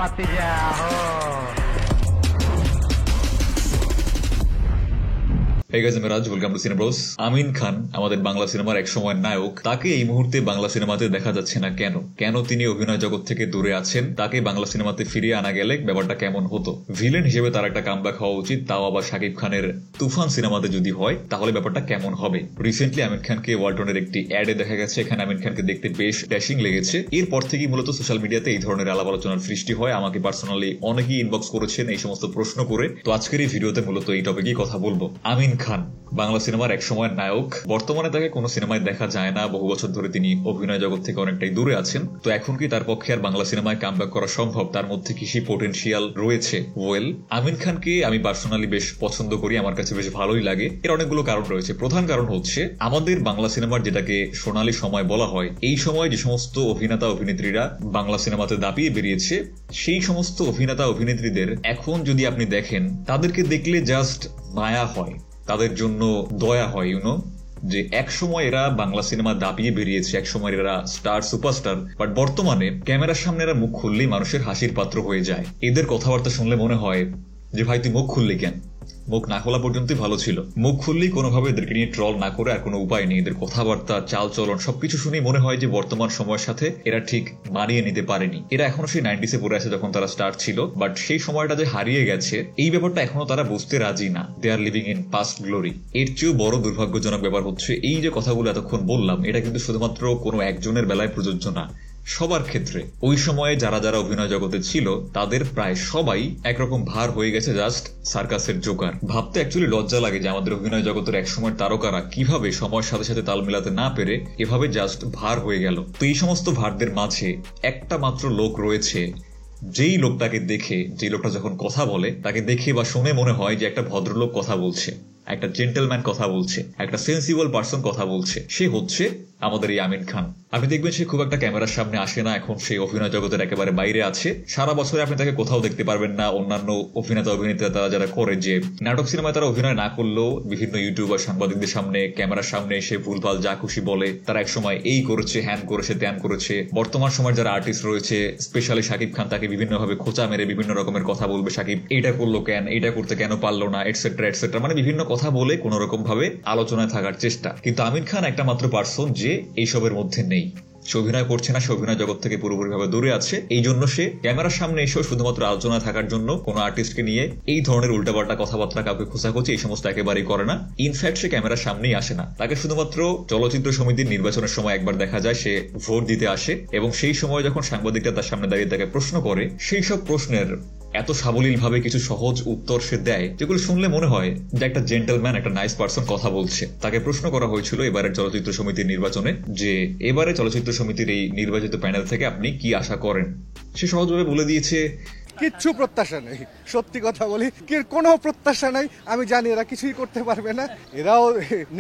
मत जाओ। Hey guys, I'm Raj. Welcome to Cinebros. Amin Khan আমাদের বাংলা সিনেমার এক সময়ের নায়ক। তাকে এই মুহূর্তে বাংলা সিনেমাতে দেখা যাচ্ছে না কেন? কেন তিনি অভিনয় জগৎ থেকে দূরে আছেন? তাকে বাংলা সিনেমাতে ফিরিয়ে আনা গেলে ব্যাপারটা কেমন হতো? ভিলেন হিসেবে তার একটা কামব্যাক হওয়া উচিত, তাও আবার শাকিব খানের তুফান সিনেমাতে যদি হয় তাহলে ব্যাপারটা কেমন হবে? রিসেন্টলি আমিন খানকে ওয়ালটনের একটি অ্যাডে দেখা গেছে, এখানে আমিন খানকে দেখতে বেশ ড্যাশিং লেগেছে। এরপর থেকেই মূলত সোশ্যাল মিডিয়াতে এই ধরনের আলাপ আলোচনার সৃষ্টি হয়। আমাকে পার্সোনালি অনেকেই ইনবক্স করেছেন এই সমস্ত প্রশ্ন করে। তো আজকের এই ভিডিওতে মূলত এই টপিকেই কথা বলবো। আমিন খান বাংলা সিনেমার এক সময়ের নায়ক, বর্তমানে তাকে কোনো সিনেমায় দেখা যায় না। বহু বছর ধরে তিনি অভিনয় জগৎ থেকে অনেকটাই দূরে আছেন। তো এখন কি তার পক্ষে আর বাংলা সিনেমায় কামব্যাক করা সম্ভব? তার মধ্যে কি সেই পোটেনশিয়াল রয়েছে? ওয়েল, আমিন খানকে আমি পার্সোনালি বেশ পছন্দ করি, আমার কাছে বেশ ভালোই লাগে। এর অনেকগুলো কারণ রয়েছে। প্রধান কারণ হচ্ছে আমাদের বাংলা সিনেমার যেটাকে সোনালী সময় বলা হয়, এই সময় যে সমস্ত অভিনেতা অভিনেত্রীরা বাংলা সিনেমাতে দাপিয়ে বেরিয়েছে, সেই সমস্ত অভিনেতা অভিনেত্রীদের এখন যদি আপনি দেখেন, তাদেরকে দেখলে জাস্ট মায়া হয়, তাদের জন্য দয়া হয়। যে এক সময় এরা বাংলা সিনেমা দাপিয়ে বেরিয়েছে, এক সময় এরা স্টার সুপারস্টার, বাট বর্তমানে ক্যামেরার সামনে এরা মুখ খুললেই মানুষের হাসির পাত্র হয়ে যায়। এদের কথাবার্তা শুনলে মনে হয় যে ভাই তুই মুখ খুললি কেন? মুখ না খোলা পর্যন্তই ভালো ছিল। মুখ খুললেই কোনোভাবে এদেরকে নিয়ে ট্রল না করে আর কোনো উপায় নেই। এদের কথাবার্তা, চাল চলন সবকিছু শুনেই মনে হয় যে বর্তমান সময়ের সাথে এরা ঠিক মানিয়ে নিতে পারেনি। এরা এখনো সেই 90s পড়ে আছে যখন তারা স্টার ছিল, বাট সেই সময়টা যে হারিয়ে গেছে এই ব্যাপারটা এখনো তারা বুঝতে রাজি না। দে আর লিভিং ইন পাস্ট গ্লোরি। এর চেয়েও বড় দুর্ভাগ্যজনক ব্যাপার হচ্ছে এই যে কথাগুলো এতক্ষণ বললাম, এটা কিন্তু শুধুমাত্র কোনো একজনের বেলায় প্রযোজ্য না, সবার ক্ষেত্রে। ওই সময়ে যারা যারা অভিনয় জগতে ছিল তাদের প্রায় সবাই একরকম ভার হয়ে গেছে, জাস্ট সার্কাসের জোকার। ভাবতে অ্যাকচুয়ালি লজ্জা লাগে যে আমাদের অভিনয় জগতের একসময়ের তারকারা কিভাবে সময়ের সাথে সাথে তাল মিলাতে না পেরে এভাবে জাস্ট ভার হয়ে গেল। তো এই সমস্ত ভারদের মাঝে একটা মাত্র লোক রয়েছে, যেই লোকটাকে দেখে, যে লোকটা যখন কথা বলে তাকে দেখে বা শুনে মনে হয় যে একটা ভদ্রলোক কথা বলছে, একটা জেন্টেলম্যান কথা বলছে, একটা সেন্সিবল পার্সন কথা বলছে। সে হচ্ছে আমাদের এই আমিন খান। আপনি দেখবেন সে খুব একটা ক্যামেরার সামনে আসে না, এখন সেই অভিনয় জগতের একেবারে বাইরে আছে। সারা বছরে আপনি তাকে কোথাও দেখতে পারবেন না। অন্যান্য অভিনেতা অভিনেতা তারা যারা করে, যে নাটক সিনেমায় তারা অভিনয় না করলেও বিভিন্ন ইউটিউবার সাংবাদিকদের সামনে ক্যামেরার সামনে এসে ভুলভাল যা খুশি বলে। তারা এক সময় এই করেছে, হ্যান করেছে, ত্যান করেছে। বর্তমান সময়ের যারা আর্টিস্ট রয়েছে, স্পেশালি শাকিব খান, তাকে বিভিন্নভাবে খোঁচা মেরে বিভিন্ন রকমের কথা বলবে। শাকিব এইটা করলো কেন, এইটা করতে কেন পারলো না, এটসেট্রা এটসেট্রা, মানে বিভিন্ন কথা বলে কোন রকম ভাবে আলোচনায় থাকার চেষ্টা। কিন্তু আমিন খান একটা মাত্র পার্সন যে এইসবের মধ্যে নেই। সে অভিনয় করছে না, সে অভিনয় জগৎ থেকে পুরোপুরিভাবে দূরে আছে। এই জন্য সে ক্যামেরার সামনে এসেও শুধুমাত্র আলোচনায় থাকার জন্য কোনো আর্টিস্টকে নিয়ে এই ধরনের উল্টাপাল্টা কথাবার্তা, কাউকে খোঁচাখুচি, এই সমস্ত একেবারেই করে না। ইনফ্যাক্ট সে ক্যামেরার সামনেই আসে না। তাকে শুধুমাত্র চলচ্চিত্র সমিতির নির্বাচনের সময় একবার দেখা যায় সে ভোট দিতে আসে, এবং সেই সময় যখন সাংবাদিকরা তার সামনে দাঁড়িয়ে তাকে প্রশ্ন করে, সেই সব প্রশ্নের এত সাবলীল ভাবে কিছু সহজ উত্তর সে দেয় যেগুলো শুনলে মনে হয় যে একটা জেন্টলম্যান, একটা নাইস পার্সন কথা বলছে। তাকে প্রশ্ন করা হয়েছিল এবারের চলচ্চিত্র সমিতির নির্বাচনে যে এবারে চলচ্চিত্র সমিতির এই নির্বাচিত প্যানেল থেকে আপনি কি আশা করেন। সে সহজভাবে বলে দিয়েছে কিচ্ছু প্রত্যাশা নেই। সত্যি কথা বলি, কোনো প্রত্যাশা নাই। আমি জানি এরা কিছুই করতে পারবে না, এরাও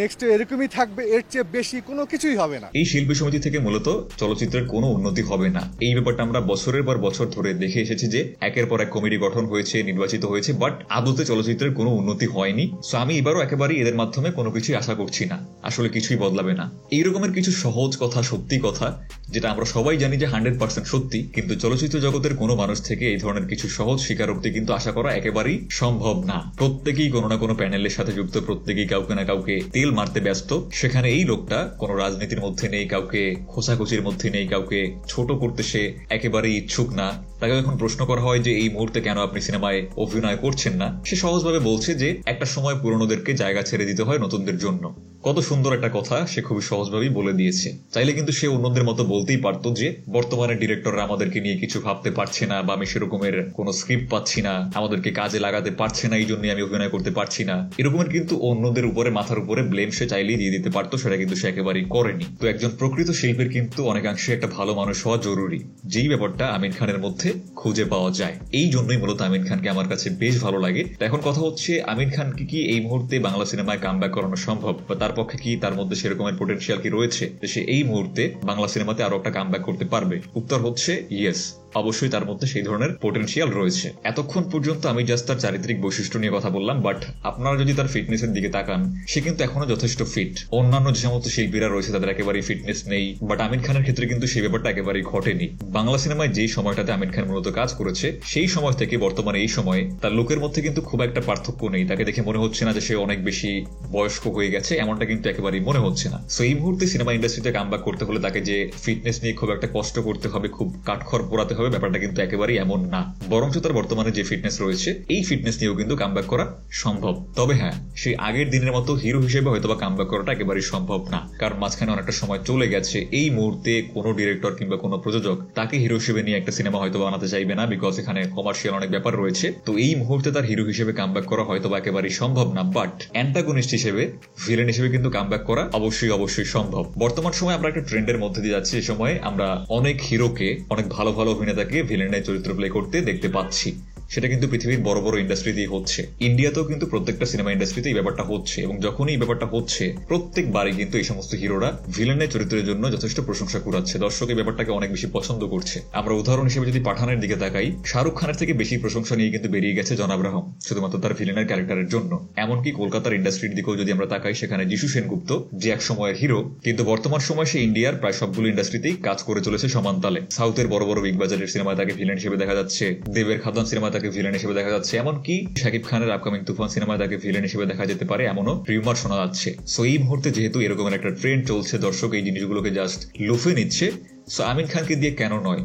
নেক্সট এরকমই থাকবে, এর চেয়ে বেশি কোনো কিছুই হবে না। এই শিল্পী সমিতি থেকে মূলত চলচ্চিত্রের কোনো উন্নতি হবে না। এই ব্যাপারটা আমরা বছরের পর বছর ধরে দেখে এসেছি যে একের পর এক কমিটি গঠন হয়েছে, নির্বাচিত হয়েছে, বাট আদতে চলচ্চিত্রের কোনো উন্নতি হয়নি। সো আমি এবারও একেবারেই এদের মাধ্যমে কোনো কিছুই আশা করছি না। আসলে কিছুই বদলাবে না। এই রকমের কিছু সহজ কথা, সত্যি কথা, যেটা আমরা সবাই জানি যে 100% সত্যি, কিন্তু চলচ্চিত্র জগতের কোনো মানুষ থেকে এই ধরনের কিছু সহজ স্বীকারোক্তি কিন্তু আশা করা একেবারেই সম্ভব না। প্রত্যেকেই কোনো না কোনো প্যানেলের সাথে যুক্ত, প্রত্যেকেই কাউকে না কাউকে তেল মারতে ব্যস্ত। সেখানে এই লোকটা কোনো রাজনীতির মধ্যে নেই, কাউকে খোঁচাখুচির মধ্যে নেই, কাউকে ছোট করতে সে একেবারেই ইচ্ছুক না। তাকে যখন প্রশ্ন করা হয় যে এই মুহূর্তে কেন আপনি সিনেমায় অভিনয় করছেন না, সে সহজভাবে বলছে যে একটা সময় পুরনোদেরকে জায়গা ছেড়ে দিতে হয় নতুনদের জন্য। কত সুন্দর একটা কথা সে খুবই সহজভাবেই বলে দিয়েছে। চাইলে কিন্তু সে অন্যদের মতো বলতেই পারতো যে বর্তমানে ডিরেক্টররা আমাদেরকে নিয়ে কিছু ভাবতে পারছে না, বা আমি সেরকমের কোনো স্ক্রিপ্ট পাচ্ছি না, আমাদেরকে কাজে লাগাতে পারছে না, এই জন্যই আমি অভিনয় করতে পারছি না। এরকমের কিন্তু অন্যদের উপরে, মাথার উপরে ব্লেম সে চাইলেই দিয়ে দিতে পারতো, সেটা কিন্তু সে একেবারেই করেনি। তো একজন প্রকৃত শিল্পীর কিন্তু অনেকাংশে একটা ভালো মানুষ হওয়া জরুরি, যেই ব্যাপারটা আমিন খানের মধ্যে খুঁজে পাওয়া যায়। এই জন্যই মূলত আমিন খানকে আমার কাছে বেশ ভালো লাগে। এখন কথা হচ্ছে আমিন খানকে কি এই মুহূর্তে বাংলা সিনেমায় কামব্যাক করানো সম্ভব, বা তার পক্ষে কি, তার মধ্যে সেরকমের পোটেনশিয়াল কি রয়েছে যে সে এই মুহূর্তে বাংলা সিনেমাতে আরো একটা কামব্যাক করতে পারবে? উত্তর হচ্ছে ইয়েস। অবশ্যই তার মধ্যে সেই ধরনের পোটেনশিয়াল রয়েছে। এতক্ষণ পর্যন্ত আমি জাস্ট তার চারিত্রিক বৈশিষ্ট্য নিয়ে কথা বললাম, বাট আপনারা যদি তার ফিটনেসের দিকে তাকান, সে কিন্তু এখনো যথেষ্ট ফিট। অন্যান্য যে সমস্ত শিল্পীরা রয়েছে তাদের একেবারেই ফিটনেস নেই, বাট আমির খানের ক্ষেত্রে কিন্তু সেই ব্যাপারটা একেবারেই ঘটেনি। বাংলা সিনেমায় যেই সময়টাতে আমির খান মূলত কাজ করেছে সেই সময় থেকে বর্তমানে এই সময়ে তার লুকের মধ্যে কিন্তু খুব একটা পার্থক্য নেই। তাকে দেখে মনে হচ্ছে না যে সে অনেক বেশি বয়স্ক হয়ে গেছে, এমনটা কিন্তু একেবারেই মনে হচ্ছে না। সো এই মুহূর্তে সিনেমা ইন্ডাস্ট্রিতে কামব্যাক করতে হলে তাকে যে ফিটনেস নিয়ে খুব একটা কষ্ট করতে হবে, খুব কাঠখড় পোড়াতে হবে, ব্যাপারটা কিন্তু একেবারেই এমন না। বরঞ্চ তার বর্তমানে যে ফিটনেস রয়েছে এই ফিটনেস নিয়েও কিন্তু কামব্যাক করা সম্ভব। তবে হ্যাঁ, সেই আগের দিনের মতো হিরো হিসেবে হয়তোবা কামব্যাক করাটা একেবারেই সম্ভব না, কারণ মাঝখানে অনেকটা সময় চলে গেছে। এই মুহূর্তে কোনো ডিরেক্টর কিংবা কোনো প্রযোজক তাকে হিরো হিসেবে নিয়ে একটা সিনেমা হয়তো বানাতে চাইবে না, বিকজ এখানে কমার্শিয়াল অনেক ব্যাপার রয়েছে। তো এই মুহূর্তে তার হিরো হিসেবে কামব্যাক করা হয়তো একেবারেই সম্ভব না, বাট অ্যান্টাগনিস্ট হিসেবে, ভিলেন হিসেবে কিন্তু কামব্যাক করা অবশ্যই সম্ভব। বর্তমান সময় আমরা একটা ট্রেন্ডের মধ্যে দিয়ে যাচ্ছি। এই সময় আমরা অনেক হিরোকে, অনেক ভালো ভালো অভিনেতাকে ভিলেনের চরিত্র প্লে করতে দেখতে পাচ্ছি। সেটা কিন্তু পৃথিবীর বড় বড় ইন্ডাস্ট্রিতেই হচ্ছে। ইন্ডিয়াতেও কিন্তু প্রত্যেকটা সিনেমা ইন্ডাস্ট্রিতে এই ব্যাপারটা হচ্ছে, এবং যখনই এই ব্যাপারটা হচ্ছে প্রত্যেকবারই কিন্তু এই সমস্ত হিরোরা ভিলেনের চরিত্রের জন্য যথেষ্ট প্রশংসা কুড়াচ্ছে। দর্শক এই ব্যাপারটাকে অনেক বেশি পছন্দ করছে। আমরা উদাহরণ হিসেবে যদি পাঠানের দিকে তাকাই, শাহরুখ খানের থেকে বেশি প্রশংসা নিয়ে কিন্তু বেরিয়ে গেছে জন আব্রাহাম, শুধুমাত্র তার ভিলেনের ক্যারেক্টারের জন্য। এমনকি কলকাতার ইন্ডাস্ট্রির দিকেও যদি আমরা তাকাই, সেখানে যিশু সেনগুপ্ত, যে এক সময়ের হিরো, কিন্তু বর্তমান সময় সে ইন্ডিয়ার প্রায় সবগুলো ইন্ডাস্ট্রিতেই কাজ করে চলেছে সমান তালে। সাউথের বড় বড় বিগ বাজারের সিনেমায় তাকে ভিলেন হিসেবে দেখা যাচ্ছে, দেবের খাদান সিনেমায় তাকে ভিলেন হিসেবে দেখা যাচ্ছে, এমনকি শাকিব খানের আপকামিং তুফান সিনেমায় তাকে ভিলেন হিসেবে দেখা যেতে পারে, এমনও রিউমার শোনা যাচ্ছে। সো এই মুহূর্তে যেহেতু এরকমের একটা ট্রেন্ড চলছে, দর্শক এই জিনিসগুলোকে জাস্ট লুফে নিচ্ছে। সো আমির খানকে দিয়ে কেন নয়,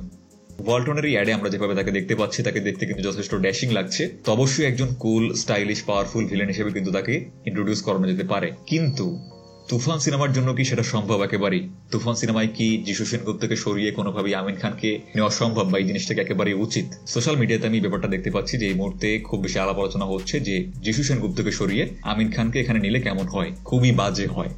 ওয়ালটনের এই অ্যাডে আমরা যেভাবে তাকে দেখতে পাচ্ছি, তাকে দেখতে কিন্তু যথেষ্ট ড্যাশিং লাগছে। তো অবশ্যই একজন কুল, স্টাইলিশ, পাওয়ারফুল ভিলেন হিসেবে কিন্তু তাকে ইন্ট্রোডিউস করানো যেতে পারে। কিন্তু তুফান সিনেমার জন্য কি সেটা সম্ভব? একেবারেই। তুফান সিনেমায় কি যিশু সেনগুপ্তকে সরিয়ে কোনোভাবেই আমির খানকে নেওয়া সম্ভব, বা এই জিনিসটাকে একেবারেই উচিত? সোশ্যাল মিডিয়াতে আমি ব্যাপারটা দেখতে পাচ্ছি যে এই মুহূর্তে খুব বেশি আলাপ আলোচনা হচ্ছে যে যিশু সেনগুপ্তকে সরিয়ে আমির খানকে এখানে নিলে কেমন হয়। খুবই বাজে হয়,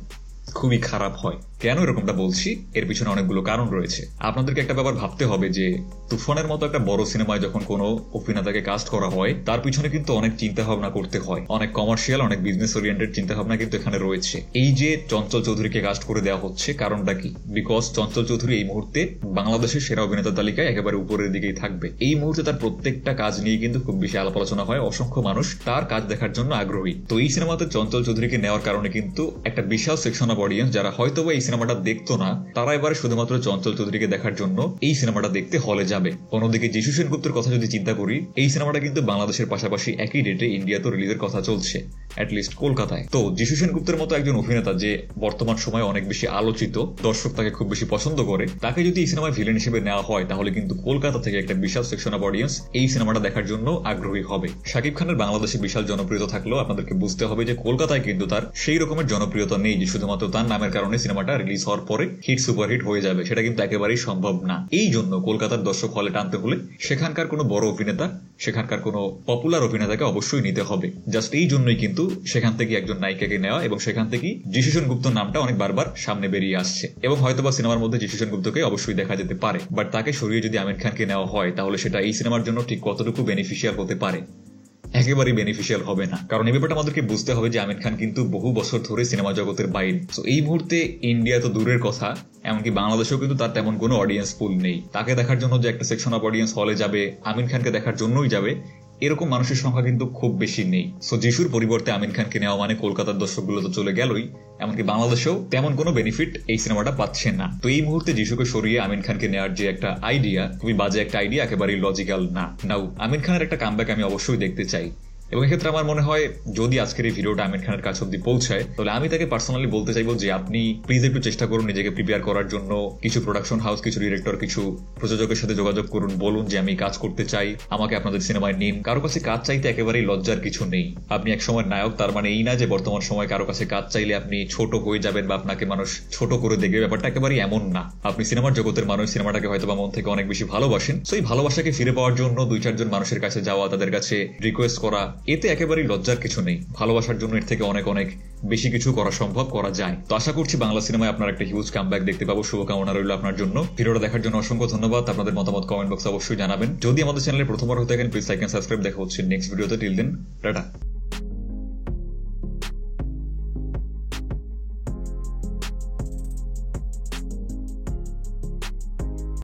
খুবই খারাপ হয়। কেন এরকমটা বলছি, এর পিছনে অনেকগুলো কারণ রয়েছে। আপনাদেরকে একটা ব্যাপার ভাবতে হবে যে তুফানের মতো একটা বড় সিনেমায় যখন কোনো অভিনেতাকে কাস্ট করা হয়, তার পিছনে কিন্তু অনেক চিন্তা ভাবনা করতে হয়, অনেক কমার্শিয়াল, অনেক বিজনেস ওরিয়েন্টেড চিন্তা ভাবনা কিন্তু এখানে রয়েছে। এই যে চঞ্চল চৌধুরীকে কাস্ট করে দেওয়া হচ্ছে, কারণটা কি? বিকজ চঞ্চল চৌধুরী এই মুহূর্তে বাংলাদেশের সেরা অভিনেতা তালিকায় একেবারে উপরের দিকেই থাকবে। এই মুহূর্তে তার প্রত্যেকটা কাজ নিয়ে কিন্তু খুব বেশি আলাপ আলোচনা হয়, অসংখ্য মানুষ তার কাজ দেখার জন্য আগ্রহী। তো এই সিনেমাতে চঞ্চল চৌধুরীকে নেওয়ার কারণে কিন্তু একটা বিশাল সেকশন অফ অডিয়েন্স, যারা হয়তোবা এই সিনেমাটা দেখতো না, তারা এবারে শুধুমাত্র চঞ্চল চৌধুরীকে দেখার জন্য এই সিনেমাটা দেখতে হলে যাবে। অন্যদিকে যিশু সেনগুপ্তের কথা যদি চিন্তা করি, এই সিনেমাটা কিন্তু বাংলাদেশের পাশাপাশি একই ডেটে ইন্ডিয়াতেও রিলিজের কথা চলছে, অ্যাটলিস্ট কলকাতায়। তো যিশু সেনগুপ্তের মতো একজন অভিনেতা, যে বর্তমান সময়ে অনেক বেশি আলোচিত, দর্শক তাকে খুব বেশি পছন্দ করে, তাকে যদি এই সিনেমায় ভিলেন হিসেবে নেওয়া হয়, তাহলে কিন্তু কলকাতা থেকে একটা বিশাল সেকশন অফ অডিয়েন্স এই সিনেমাটা দেখার জন্য আগ্রহী হবে। শাকিব খানের বাংলাদেশে বিশাল জনপ্রিয়তা থাকলেও আপনাদেরকে বুঝতে হবে যে কলকাতায় কিন্তু তার সেই রকমের জনপ্রিয়তা নেই যে শুধুমাত্র তার নামের কারণে সিনেমাটা রিলিজ হওয়ার পরে হিট সুপারহিট হয়ে যাবে। সেটা কিন্তু একেবারেই সম্ভব না। এই জন্য কলকাতার দর্শক হলে টানতে হলে সেখানকার কোনো বড় অভিনেতা, সেখানকার কোনো পপুলার অভিনেতাকে অবশ্যই নিতে হবে। জাস্ট এই জন্যই কিন্তু সেখান থেকে একজন নায়িকাকে নেওয়া, এবং সেখান থেকেই যিশু সেনগুপ্তর নামটা অনেক বারবার সামনে বেরিয়ে আসছে, এবং হয়তোবা সিনেমার মধ্যে যিশু সেনগুপ্তকে অবশ্যই দেখা যেতে পারে। বাট তাকে সরিয়ে যদি আমির খানকে নেওয়া হয়, তাহলে সেটা এই সিনেমার জন্য ঠিক কতটুকু বেনিফিশিয়াল হতে পারে? একেবারেই বেনিফিশিয়াল হবে না। কারণ এই ব্যাপারটা আমাদেরকে বুঝতে হবে যে আমির খান কিন্তু বহু বছর ধরে সিনেমা জগতের বাইরে। তো এই মুহূর্তে ইন্ডিয়া তো দূরের কথা, এমনকি বাংলাদেশেও কিন্তু তার তেমন কোনো অডিয়েন্স পুল নেই। তাকে দেখার জন্য যে একটা সেকশন অফ অডিয়েন্স হলে যাবে, আমির খানকে দেখার জন্যই যাবে, এরকম মানুষের সংখ্যা কিন্তু খুব বেশি নেই। সো যিশুর পরিবর্তে আমির খানকে নেওয়া মানে কলকাতার দর্শকগুলো তো চলে গেলই, এমনকি বাংলাদেশেও তেমন কোনো বেনিফিট এই সিনেমাটা পাচ্ছে না। তো এই মুহূর্তে যিশুকে সরিয়ে আমির খানকে নেওয়ার যে একটা আইডিয়া, খুবই বাজে একটা আইডিয়া, একেবারেই লজিক্যাল না। নাও আমির খানের একটা কামব্যাক আমি অবশ্যই দেখতে চাই, এবং এক্ষেত্রে আমার মনে হয় যদি আজকের এই ভিডিওটা আমির খানের কাছে অব্দি পৌঁছায়, তাহলে আমি তাকে পার্সোনালি বলতে চাইবো যে আপনি প্লিজ একটু চেষ্টা করুন নিজেকে প্রিপেয়ার করার জন্য। কিছু প্রোডাকশন হাউস, কিছু ডিরেক্টর, কিছু প্রযোজকের সাথে যোগাযোগ করুন, বলুন যে আমি কাজ করতে চাই, আমাকে আপনাদের সিনেমায় নিন। কারো কাছে কাজ চাইতে একেবারেই লজ্জার কিছু নেই। আপনি এক সময় নায়ক, তার মানে এই না যে বর্তমান সময় কারো কাছে কাজ চাইলে আপনি ছোট হয়ে যাবেন বা আপনাকে মানুষ ছোট করে দেখবে। ব্যাপারটা একেবারেই এমন না। আপনি সিনেমার জগতের মানুষ, সিনেমাটাকে হয়তো বা মন থেকে অনেক বেশি ভালোবাসেন। তো এই ভালোবাসাকে ফিরে পাওয়ার জন্য 2-4 জন মানুষের কাছে যাওয়া, তাদের কাছে রিকোয়েস্ট করা, এতে একেবারেই লজ্জার কিছু নেই। ভালোবাসার জন্য এর থেকে অনেক অনেক বেশি কিছু করা সম্ভব, করা যায়। তো আশা করছি বাংলা সিনেমায় আপনার একটা হিউজ কামব্যাক দেখতে পাবো। শুভকামনা রইল আপনার জন্য। ভিডিওটা দেখার জন্য অসংখ্য ধন্যবাদ। আপনাদের মতামত কমেন্ট বক্সে অবশ্যই জানাবেন। যদি আমাদের চ্যানেলে প্রথমবার হয়ে থাকেন, প্লিজ লাইক এন্ড সাবস্ক্রাইব। দেখা হচ্ছে নেক্সট ভিডিওতে। Till then, tata.